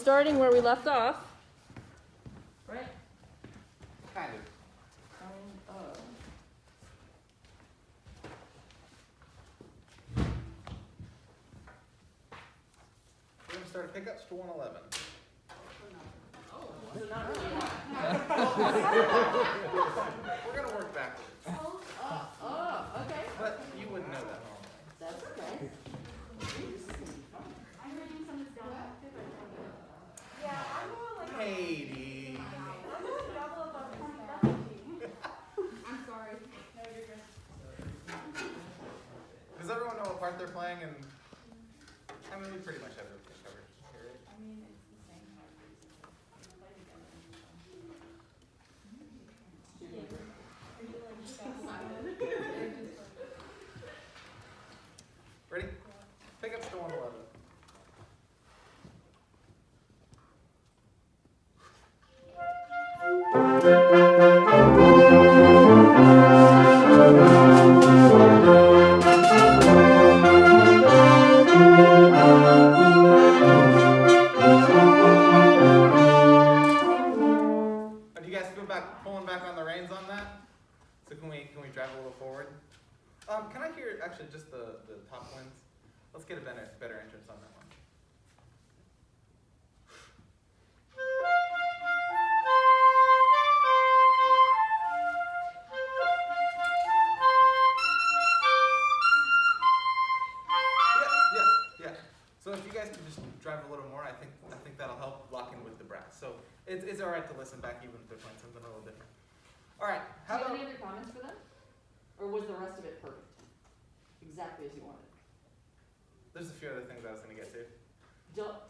starting where we left off, right? Kind of. We're going to start pickups to 111. Oh, so not really. We're going to work backwards. Okay. But you wouldn't know that normally. That's okay. I'm reading some of this down. Yeah, I'm more like Katie. I'm going double up on this. I'm sorry. No, you're good. Does everyone know what part they're playing? And I mean, we pretty much have everything covered here. I mean, it's the same. Ready? Pickups to 111. Do you guys feel pulling back on the reins on that? So can we drive a little forward? Can I hear actually just the top winds? Let's get a better entrance on that one. Yeah. So if you guys could just drive a little more, I think that'll help lock in with the brass. So it's all right to listen back even if they're playing something a little different. All right. Do you have any other comments for them? Or was the rest of it perfect? Exactly as you wanted? There's a few other things I was going to get to.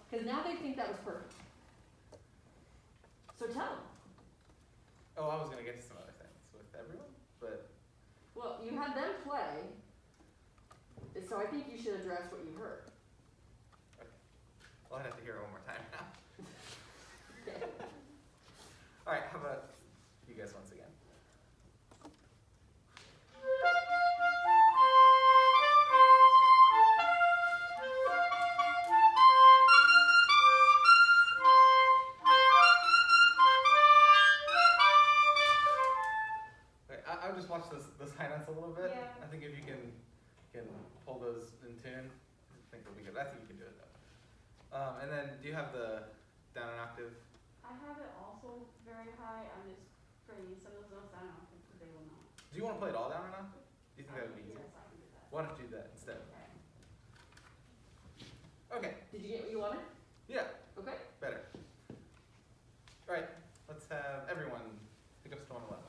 Because now they think that was perfect. So tell them. Oh, I was going to get to some other things with everyone, but... Well, you had them play, so I think you should address what you heard. Okay. Well, I'd have to hear it one more time now. Okay. All right, how about you guys once again? Okay, I'll just watch those high notes a little bit. Yeah. I think if you can pull those in tune, I think it'll be good. I think you can do it though. And then, do you have the down an octave? I have it also very high. I'm just bringing some of those notes down because they will not. Do you want to play it all down or not? Do you think that would be easier? Yes, I can do that. Why don't you do that instead? Okay. Okay. Did you get what you wanted? Yeah. Okay. Better. All right. Let's have everyone pick up to 111.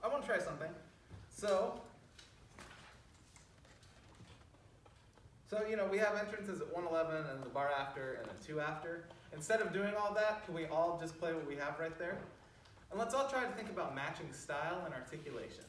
I want to try something. So we have entrances at 111 and the bar after and a 2 after. Instead of doing all that, can we all just play what we have right there? And let's all try to think about matching style and articulation.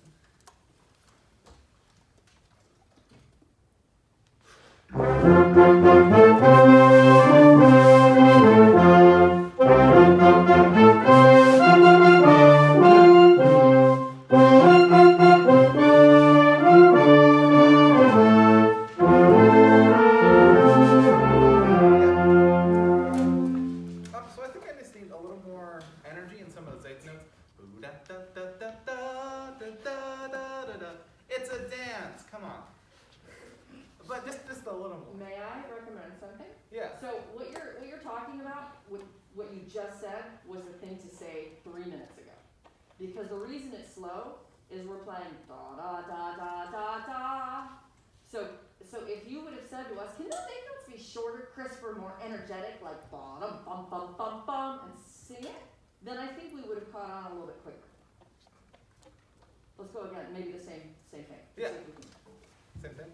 So I think I just need a little more energy in some of those eighth notes. It's a dance. Come on. But just a little more. May I recommend something? Yeah. So what you're talking about, with what you just said, was the thing to say 3 minutes ago. Because the reason it's slow is we're playing da da da da da da. So if you would have said to us, can those eighth notes be shorter, crisper, more energetic, like bum bum bum bum bum, and sing it, then I think we would have caught on a little bit quicker. Let's go again. Maybe the same thing. Yeah. See if we can- Same thing.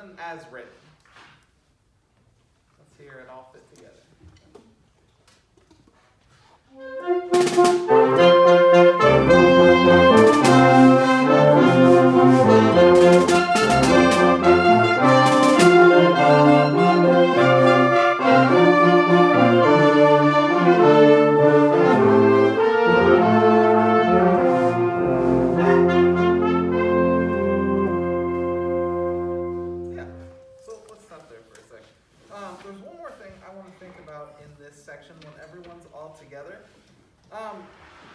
11 as written. Let's hear it all fit together. Yeah, so let's stop there for a second. There's one more thing I want to think about in this section when everyone's all together.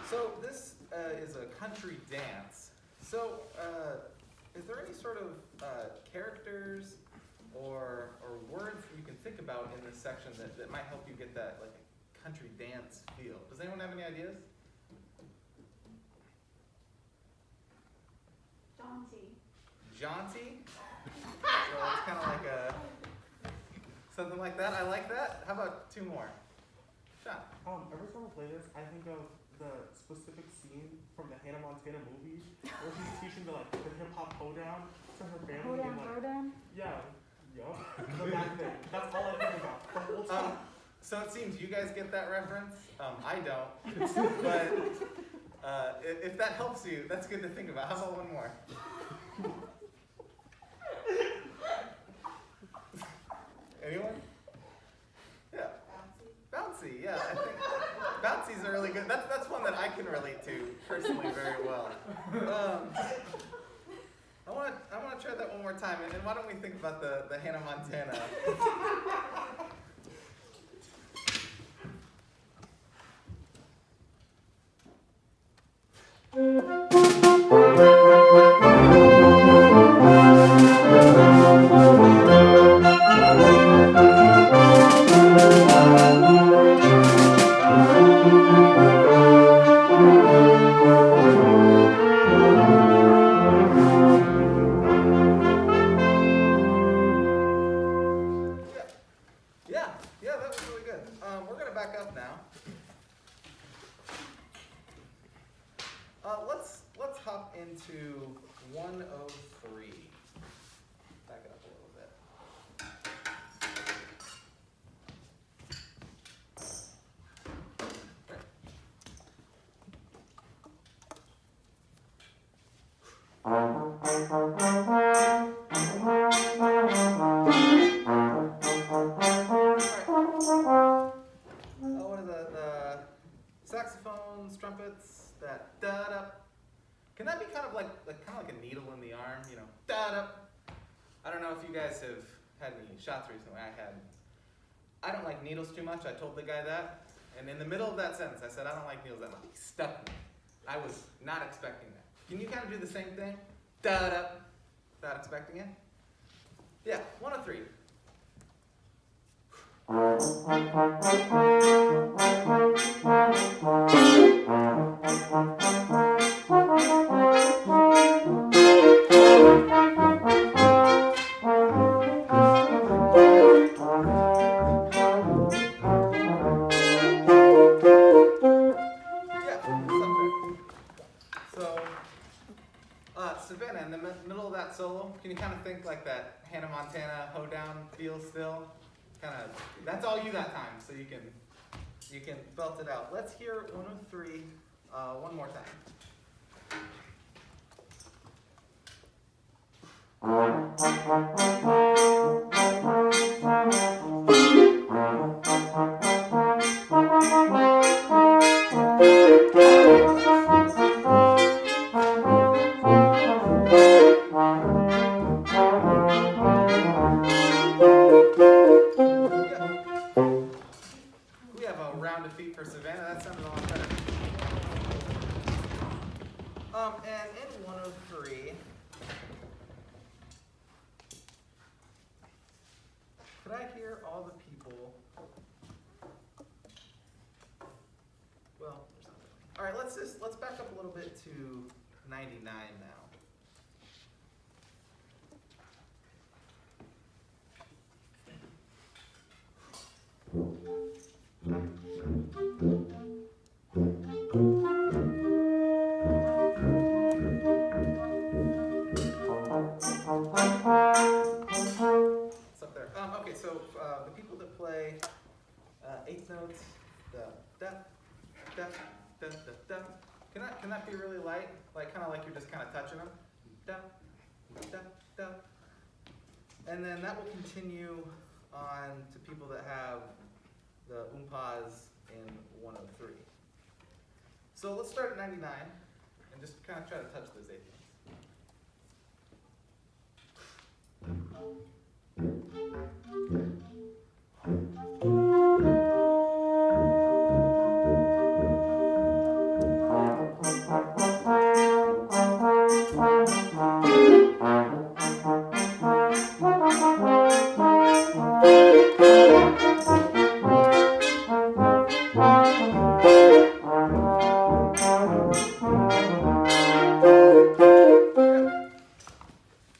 So this is a country dance. So is there any sort of characters or words that you can think about in this section that might help you get that like country dance feel? Does anyone have any ideas? Jaunty. Jaunty? So it's kind of like a something like that. I like that. How about two more? Sean. Every time I play this, I think of the specific scene from the Hannah Montana movie where she's teaching the hip hop hoedown to her family. Hoedown, and, throwdown? Yeah, yup. That thing. That's all I think about the whole time. So it seems you guys get that reference. I don't. But if that helps you, that's good to think about. How about one more? Anyone? Yeah. Bouncy. Yeah, I think Bouncy's a really good. That's one that I can relate to personally very well. I want to try that one more time, and why don't we think about the Hannah Montana? Yeah, that was really good. We're gonna back up now. Let's hop into 103. Back it up a little bit. What are the saxophones, trumpets, that da-da? Can that be kind of like a needle in the arm, you know, da-da? I don't know if you guys have had any shots recently. I don't like needles too much. I told the guy that. And in the middle of that sentence, I said, I don't like needles that much. He stuck me. I was not expecting that. Can you kind of do the same thing? Da-da, without expecting it? Yeah, 103. Savannah, in the middle of that solo, can you kind of think like that Hannah Montana hoedown feel still? Kind of, that's all you that time, so you can belt it out. Let's hear 103 one more time. We have a round of feet for Savannah. That sounded a lot better. And in 103, could I hear all the people? Well, all right. Let's back up a little bit to 99 now. so the people that play eighth notes, the da, da, da, da, da. Can that be really light? Like kind of like you're just kind of touching them. Da, da, da. And then that will continue on to people that have the umpas in 103. So let's start at 99 and just kind of try to touch those eighth notes.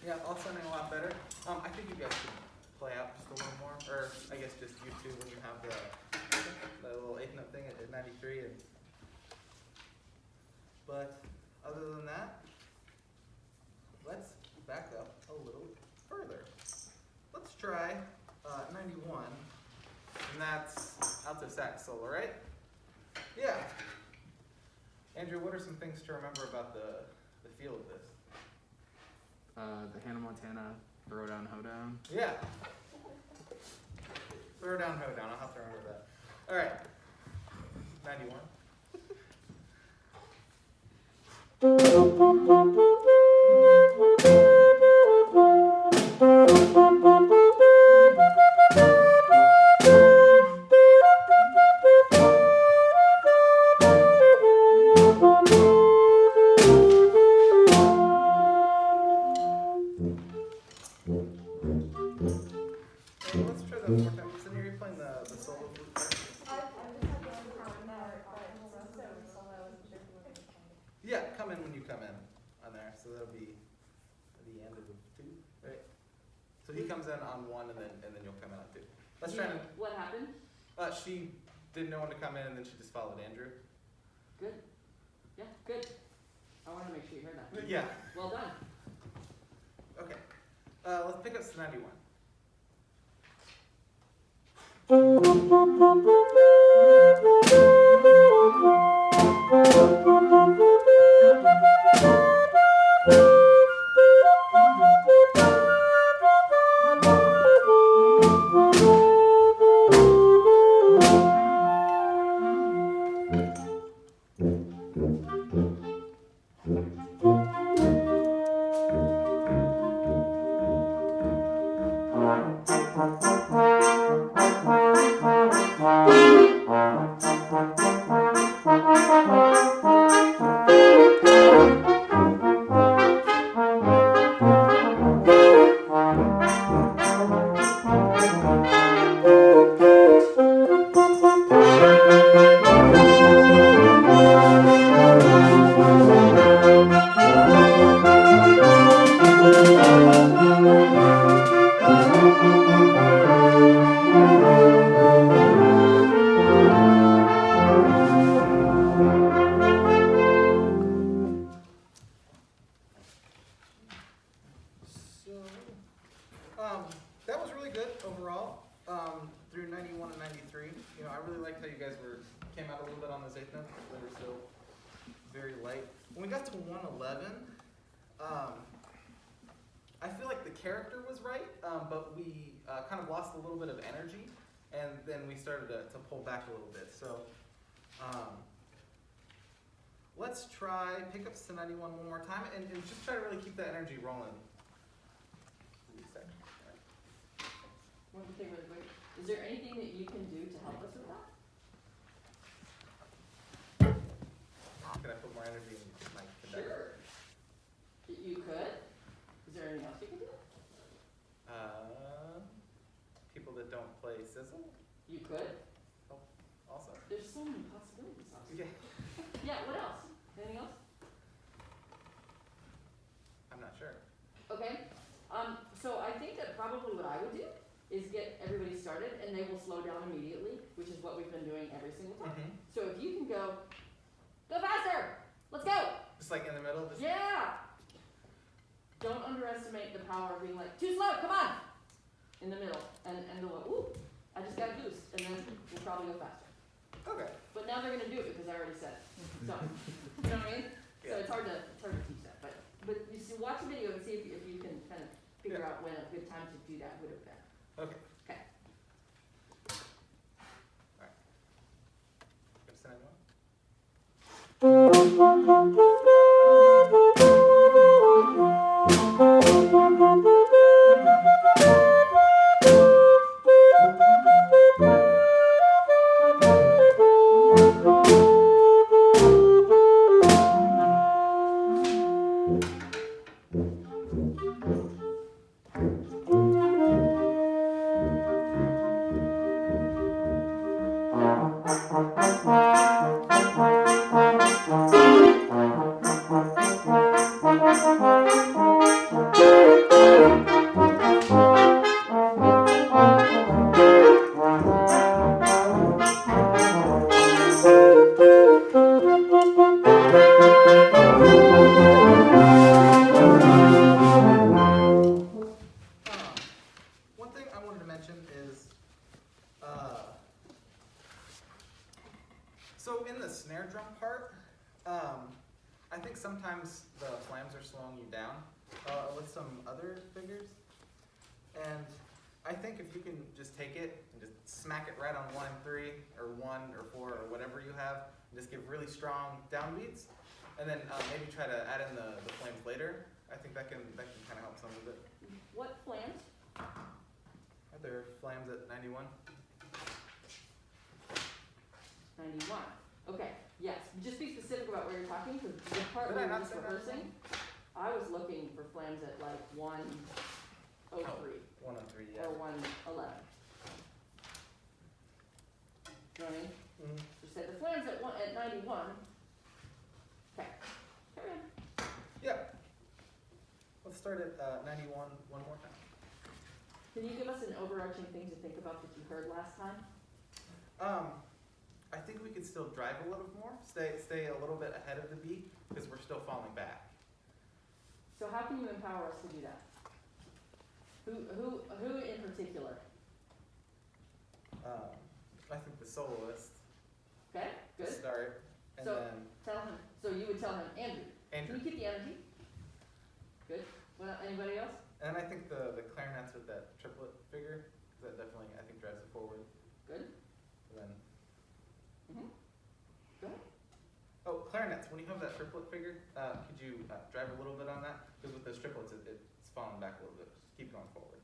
Yeah, all sounding a lot better. I think you guys should play out just a little more, or I guess just you two when you have the little eighth note thing at 93. But other than that, let's back up a little further. Let's try 91, and that's alto sax solo, right? Yeah. Andrew, what are some things to remember about the feel of this? The Hannah Montana throw down, hoedown. Yeah. Throw down, hoedown. I'll have to remember that. All right. 91. Let's try that one more time. So you're playing the solo flute part? Yeah, come in when you come in on there. So that'll be the end of the 2, right? So he comes in on 1 and then you'll come in on 2. Let's try and What happened? she didn't know when to come in and then she just followed Andrew. Good. Yeah, good. I want to make sure you heard that. Yeah. Well done. Okay. Let's pick up to 91. That was really good overall. Through 91 and 93, you know, I really liked how you guys came out a little bit on those eighth notes. They were still very light. When we got to 111, I feel like the character was right, but we kind of lost a little bit of energy, and then we started to pull back a little bit. So let's try pickups to 91 one more time, and just try to really keep that energy rolling. One thing really quick. Is there anything that you can do to help us with that? Can I put more energy in my conductor? Sure. You could. Is there anything else you can do? People that don't play sizzle? You could. Oh, awesome. There's so many possibilities. Austin. Yeah. Yeah, what else? Anything else? I'm not sure. Okay. So I think that probably what I would do is get everybody started and they will slow down immediately, which is what we've been doing every single time. Mm-hmm. So if you can go faster! Let's go! Just like in the middle? Just Yeah! Don't underestimate the power of being like, too slow, come on! In the middle. And the low. never gonna do it because I already said it. So, you know what I mean? So Yeah. it's hard to teach that, but you see, watch the video and see if you can kind of figure Yeah. out when a good time to do that would have been. Okay. Okay. Alright. Gonna send anyone? One thing I wanted to mention is, so in the snare drum part, I think sometimes the flams are slowing you down with some other figures, and I think if you can just take it and just smack it right on 1 and 3, or 1 or 4 or whatever you have, and just give really strong downbeats, and then maybe try to add in the flames later. I think that can kind of help some of it. What flams? Are there flams at 91? 91. Okay, yes. Just be specific about where you're talking, because the part Did where I you're not just say rehearsing, I was looking for flams at like 103 1 and 3, yeah. or 111. You know what I mean? Mhm. Just say the flams at 91. Okay, carry on. Yeah. Let's start at 91 one more time. Can you give us an overarching thing to think about that you heard last time? I think we could still drive a little more, stay a little bit ahead of the beat, because we're still falling back. So how can you empower us to do that? Who in particular? I think the soloist Okay, to good. start, and So- then Tell him. So you would tell him, Andrew. Can Andrew. you keep the energy? Good. Well, anybody else? And then I think the clarinets with that triplet figure, 'cause that definitely, I think, drives it forward. Good. And then, Mm-hmm. Go ahead. oh, clarinets, when you have that triplet figure, could you drive a little bit on that? Because with those triplets, it's falling back a little bit. Just keep going forward.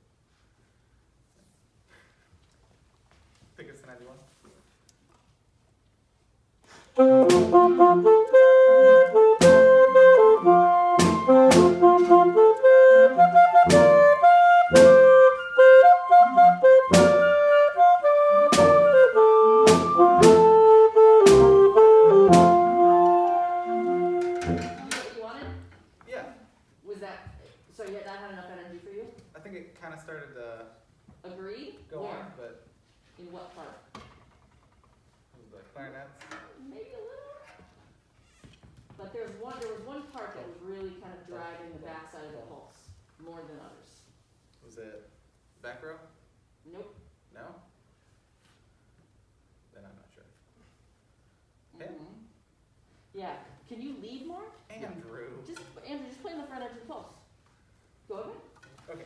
I think it's the 91. You wanted? Yeah, Was that, so you that had enough energy for you? I think it kind of started to Agreed? go Where? on, but In what part? it was the clarinets. Maybe a little. But there was one part that was really kind of driving the backside of the pulse more than others. Was it back row? Nope. No? Then I'm not sure. Okay. Mhm. Yeah. Can you lead more? Andrew. Andrew, just play in the front edge of the pulse. Go ahead. Okay.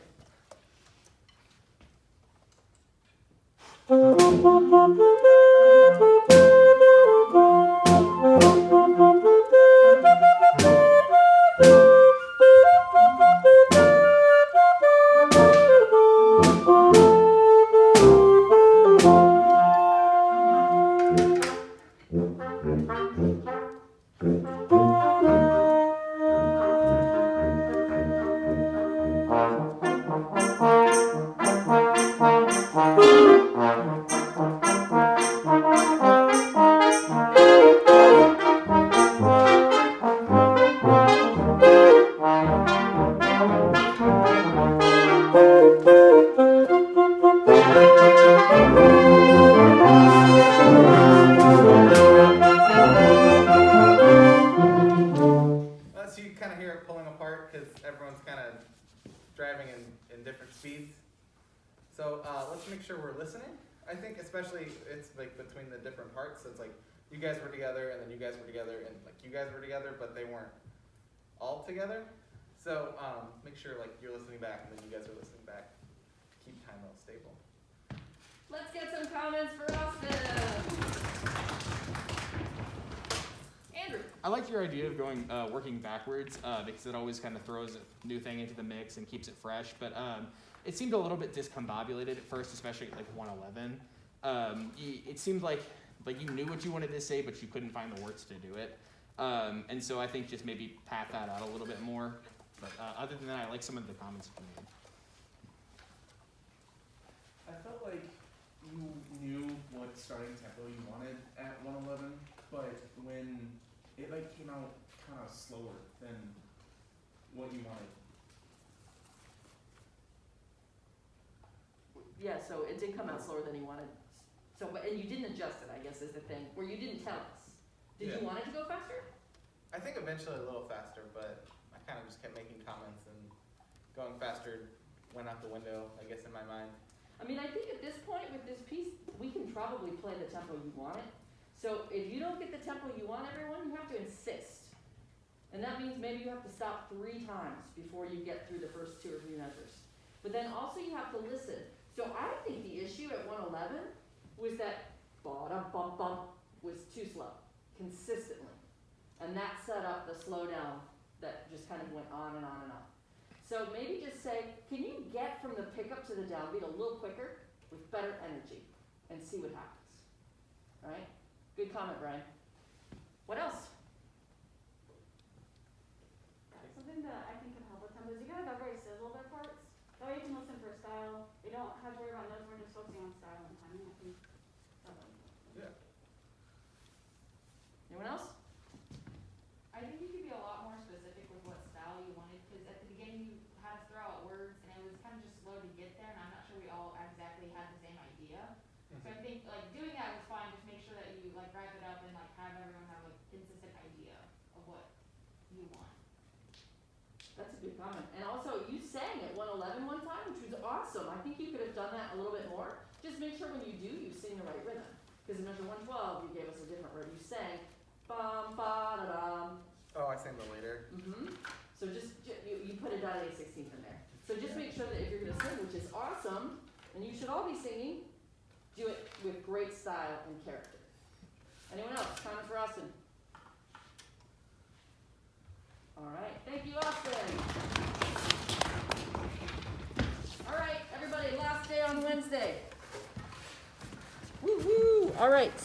So you kind of hear it pulling apart because everyone's kind of driving in different speeds. So let's make sure we're listening. I think especially it's like between the different parts. So it's like you guys were together, and then you guys were together, and like you guys were together, but they weren't all together. So make sure like you're listening back, and then you guys are listening back. Keep time level stable. Let's get some comments for Austin. Andrew. I like your idea of going working backwards because it always kind of throws a new thing into the mix and keeps it fresh. But it seemed a little bit discombobulated at first, especially at like 111. It seemed like you knew what you wanted to say, but you couldn't find the words to do it. And so I think just maybe pat that out a little bit more. But other than that, I like some of the comments you made. I felt like you knew what starting tempo you wanted at 111, but when it like came out kind of slower than what you wanted. Yeah, so it did come out slower than you wanted. So, and you didn't adjust it, I guess, is the thing. Or you didn't tell us. Did you want it to go faster? I think eventually a little faster, but I kind of just kept making comments, and going faster went out the window, I guess, in my mind. I mean, I think at this point with this piece, we can probably play the tempo you want it. So if you don't get the tempo you want, everyone, you have to insist. And that means maybe you have to stop 3 times before you get through the first 2 or 3 measures. But then also you have to listen. So I think the issue at 111 was that ba-da-bum-bum was too slow, consistently. And that set up the slowdown that just kind of went on and on and on. So maybe just say, can you get from the pickup to the downbeat a little quicker with better energy and see what happens. All right? Good comment, Brian. What else? Something that I think can help with tempo is you gotta have very sizzle their parts. That way you can listen for style. You don't have to worry about notes, we're just focusing on style and timing. I think that would be Yeah. Anyone else? I think you could be a lot more specific with what style you wanted, because at the beginning you had us throw out words and it was kind of just slow to get there, and I'm not sure we all exactly had the same idea. So I think like doing that was fine, just make sure that you like wrap it up and like have everyone have a consistent idea of what you want. That's a good comment. And also, you sang at 111 one time, which was awesome. I think you could have done that a little bit more. Just make sure when you do, you sing the right rhythm. Because in measure 112, you gave us a different rhythm. You sang bum ba da dum. Oh, I sang the later. So just you put a dotted 16th in there. So just make sure that if you're going to sing, which is awesome, and you should all be singing, do it with great style and character. Anyone else? Comment for Austin. All right. Thank you, Austin. All right, everybody. Last day on Wednesday. Woo-hoo. All right. So